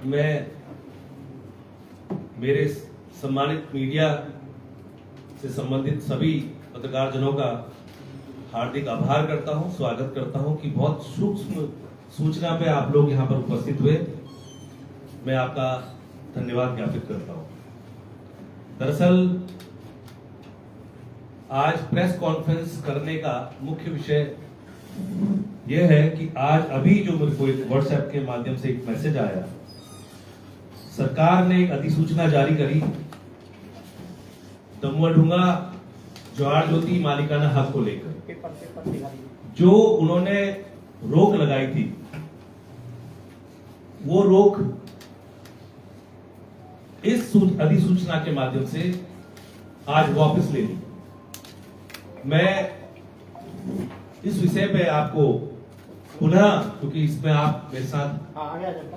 मैं मेरे सम्मानित मीडिया से संबंधित सभी पत्रकारजनों का हार्दिक आभार करता हूं, स्वागत करता हूं कि बहुत सूक्ष्म सूचना पे आप लोग यहां पर उपस्थित हुए। मैं आपका धन्यवाद ज्ञापित करता हूं। दरअसल आज प्रेस कॉन्फ्रेंस करने का मुख्य विषय यह है कि आज अभी जो मेरे को एक व्हाट्सएप के माध्यम से एक मैसेज आया, सरकार ने एक अधिसूचना जारी करी दमुआ जवाहर ज्योति मालिकाना हक को लेकर। जो उन्होंने रोक लगाई थी वो रोक इस अधिसूचना के माध्यम से आज वापस ले ली। मैं इस विषय पे आपको पुनः, क्योंकि इसमें आप मेरे साथ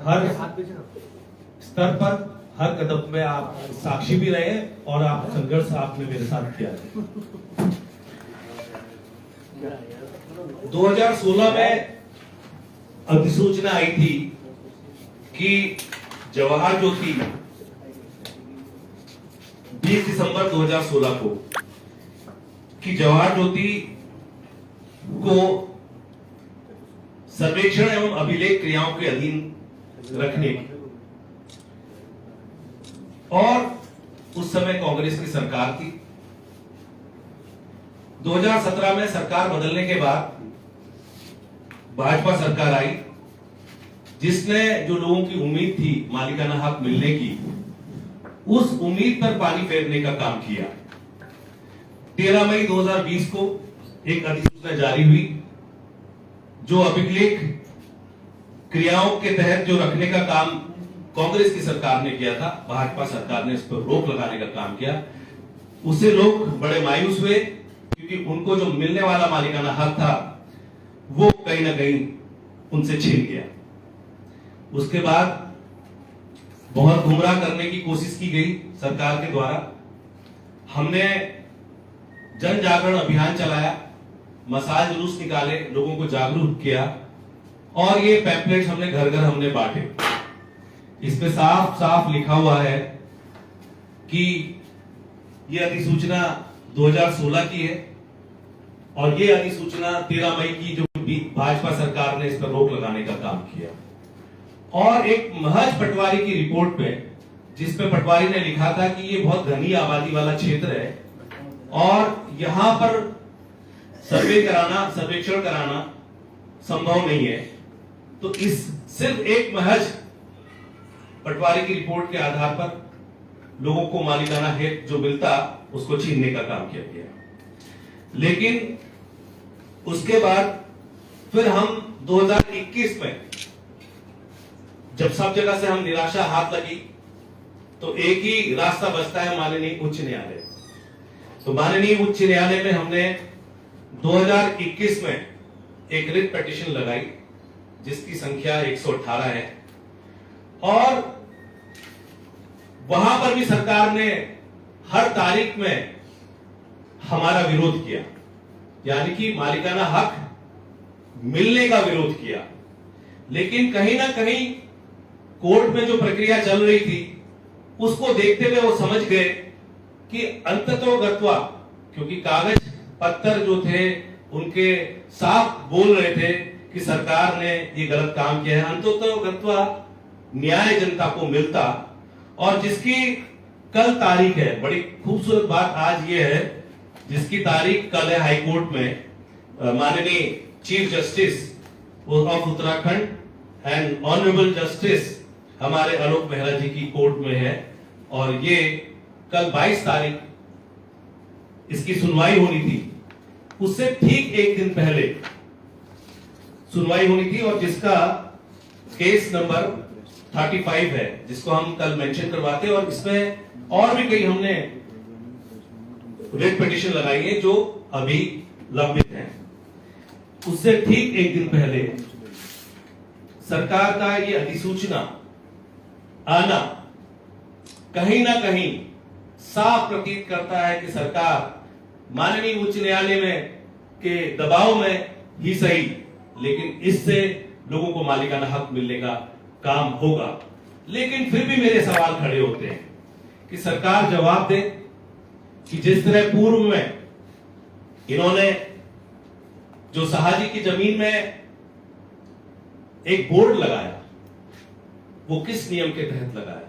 हर स्तर पर हर कदम में आप साक्षी भी रहे और आप संघर्ष आपने मेरे साथ किया है। 2016 में अधिसूचना आई थी कि जवाहर ज्योति 20 दिसंबर 2016 को कि जवाहर ज्योति को सर्वेक्षण एवं अभिलेख क्रियाओं के अधीन रखने की, और उस समय कांग्रेस की सरकार थी। 2017 में सरकार बदलने के बाद भाजपा सरकार आई, जिसने जो लोगों की उम्मीद थी मालिकाना हक मिलने की, उस उम्मीद पर पानी फेरने का काम किया। 13 मई 2020 को एक अधिसूचना जारी हुई जो अभिलेख क्रियाओं के तहत जो रखने का काम कांग्रेस की सरकार ने किया था, भाजपा सरकार ने इस पर रोक लगाने का काम किया। उससे लोग बड़े मायूस हुए क्योंकि उनको जो मिलने वाला मालिकाना हक था वो कहीं ना कहीं उनसे छीन गया। उसके बाद बहुत गुमराह करने की कोशिश की गई सरकार के द्वारा। हमने जन जागरण अभियान चलाया, मसाल जुलूस निकाले, लोगों को जागरूक किया और ये पैम्पलेट्स हमने घर घर हमने बांटे। इसमें साफ साफ लिखा हुआ है कि ये अधिसूचना 2016 की है और ये अधिसूचना 13 मई की जो भाजपा सरकार ने इस पर रोक लगाने का काम किया। और एक महज पटवारी की रिपोर्ट पे, जिसपे पटवारी ने लिखा था कि ये बहुत घनी आबादी वाला क्षेत्र है और यहां पर सर्वेक्षण कराना संभव नहीं है, तो इस सिर्फ एक महज पटवारी की रिपोर्ट के आधार पर लोगों को मालिकाना हक जो मिलता उसको छीनने का काम किया गया। लेकिन उसके बाद फिर हम 2021 में जब सब जगह से हम निराशा हाथ लगी तो एक ही रास्ता बचता है, माननीय उच्च न्यायालय। तो माननीय उच्च न्यायालय में हमने 2021 में एक रिट पिटीशन लगाई जिसकी संख्या 118 है और वहां पर भी सरकार ने हर तारीख में हमारा विरोध किया, यानी कि मालिकाना हक मिलने का विरोध किया। लेकिन कहीं ना कहीं कोर्ट में जो प्रक्रिया चल रही थी उसको देखते हुए वो समझ गए कि अंततोगत्वा, क्योंकि कागज पत्थर जो थे उनके साफ बोल रहे थे कि सरकार ने ये गलत काम किया है, अंततोगत्वा न्याय जनता को मिलता। और जिसकी कल तारीख है, बड़ी खूबसूरत बात आज ये है, जिसकी तारीख कल है हाईकोर्ट में, माननीय chief justice of Uttarakhand and honourable justice हमारे आलोक मेहरा जी की कोर्ट में है और ये कल 22 तारीख इसकी सुनवाई होनी थी। उससे ठीक एक दिन पहले सुनवाई होनी थी और जिसका केस नंबर 35 है, जिसको हम कल मेंशन करवाते हैं। और इसमें और भी कई हमने रिट पिटीशन लगाई है जो अभी लंबित हैं। उससे ठीक एक दिन पहले सरकार का ये अधिसूचना आना कहीं ना कहीं साफ प्रतीत करता है कि सरकार माननीय उच्च न्यायालय में के दबाव में ही सही, लेकिन इससे लोगों को मालिकाना हक मिलने का काम होगा। लेकिन फिर भी मेरे सवाल खड़े होते हैं कि सरकार जवाब दे कि जिस तरह पूर्व में इन्होंने जो साहाजी की जमीन में एक बोर्ड लगाया, वो किस नियम के तहत लगाया,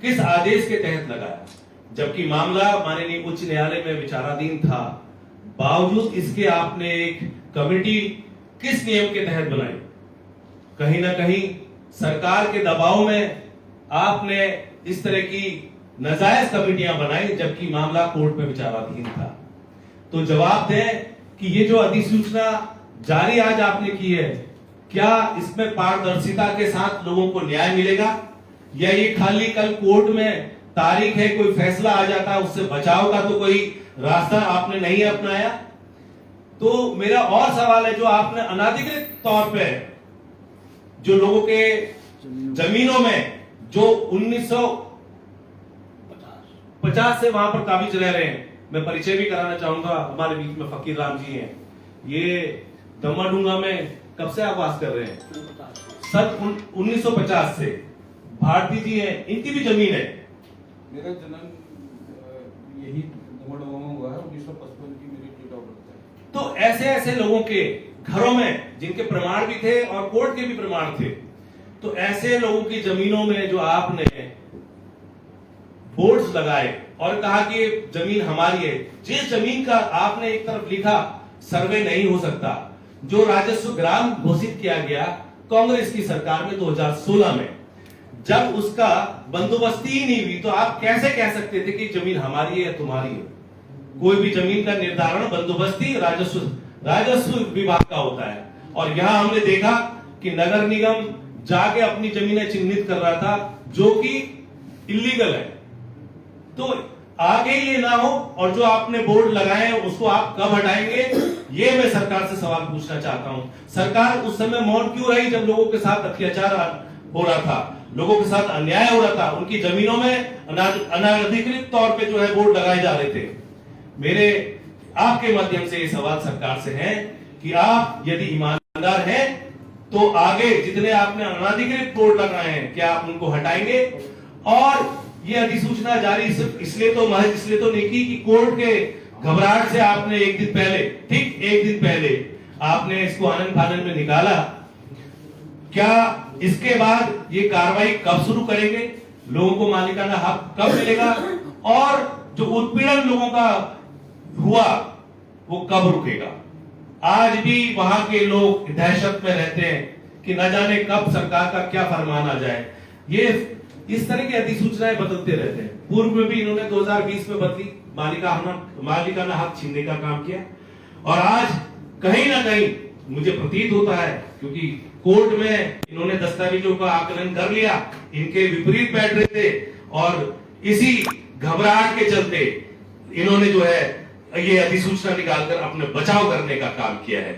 किस आदेश के तहत लगाया, जबकि मामला माननीय उच्च न्यायालय में विचाराधीन था, बावजूद इसके आपने एक कमेटी किस नियम के तहत बनाई? कहीं ना कहीं सरकार के दबाव में आपने इस तरह की नाजायज कमेटियां बनाई, जबकि मामला कोर्ट में विचाराधीन था। तो जवाब दें कि ये जो अधिसूचना जारी आज आपने की है, क्या इसमें पारदर्शिता के साथ लोगों को न्याय मिलेगा, या ये खाली कल कोर्ट में तारीख है, कोई फैसला आ जाता है, उससे बचाव का तो कोई रास्ता आपने नहीं अपनाया? तो मेरा और सवाल है, जो आपने अनाधिकृत तौर पे जो लोगों के जमीनों में जो 1950 से वहां पर काबिज रह रहे हैं, मैं परिचय भी कराना चाहूंगा, हमारे बीच में फकीर राम जी हैं, ये दमाडूंगा में कब से आप वास कर रहे हैं? सन 1950 से। भारती जी हैं, इनकी भी जमीन है। मेरा जन्म यही दमाडूंगा में हुआ है, 1955 की मेरी डेट ऑफ बर्थ है। तो ऐसे ऐसे लोगों के घरों में जिनके प्रमाण भी थे और कोर्ट के भी प्रमाण थे, तो ऐसे लोगों की जमीनों में जो आपने बोर्ड्स लगाए और कहा कि जमीन हमारी है, जिस जमीन का आपने एक तरफ लिखा सर्वे नहीं हो सकता, जो राजस्व ग्राम घोषित किया गया कांग्रेस की सरकार में 2016 में, जब उसका बंदोबस्ती ही नहीं हुई, तो आप कैसे कह सकते थे कि जमीन हमारी है या तुम्हारी है? कोई भी जमीन का निर्धारण बंदोबस्ती राजस्व विभाग का होता है। और यहां हमने देखा कि नगर निगम जाके अपनी जमीनें चिन्हित कर रहा था, जो कि इलीगल है। तो आगे ये ना हो, और जो आपने बोर्ड लगाए हैं उसको आप कब हटाएंगे, ये मैं सरकार से सवाल पूछना चाहता हूं। सरकार उस समय मौन क्यों रही जब लोगों के साथ अत्याचार हो रहा था, लोगों के साथ अन्याय हो रहा था, उनकी जमीनों में अनाधिकृत तौर पे जो है बोर्ड लगाए जा रहे थे? मेरे आपके माध्यम से ये सवाल सरकार से है कि आप यदि ईमानदार हैं तो आगे जितने आपने अनाधिकृत बोर्ड लगाए हैं, क्या आप उनको हटाएंगे? और ये अधिसूचना जारी सिर्फ इसलिए तो महज इसलिए तो नहीं की कि कोर्ट के घबराहट से आपने एक दिन पहले आपने इसको आनन फानन में निकाला। क्या इसके बाद ये कार्रवाई कब शुरू करेंगे? लोगों को मालिकाना हक कब मिलेगा? और जो उत्पीड़न लोगों का हुआ वो कब रुकेगा? आज भी वहां के लोग दहशत में रहते हैं कि न जाने कब सरकार का क्या फरमान आ जाए। ये इस तरह की अधिसूचनाएं बदलते रहते हैं। पूर्व में भी इन्होंने 2020 में बदली, मालिकाना हक छीनने का काम किया, और आज कहीं ना कहीं मुझे प्रतीत होता है, क्योंकि कोर्ट में इन्होंने दस्तावेजों का आकलन कर लिया, इनके विपरीत बैठ रहे थे, और इसी घबराहट के चलते इन्होंने जो है ये अधिसूचना निकालकर अपने बचाव करने का काम किया है।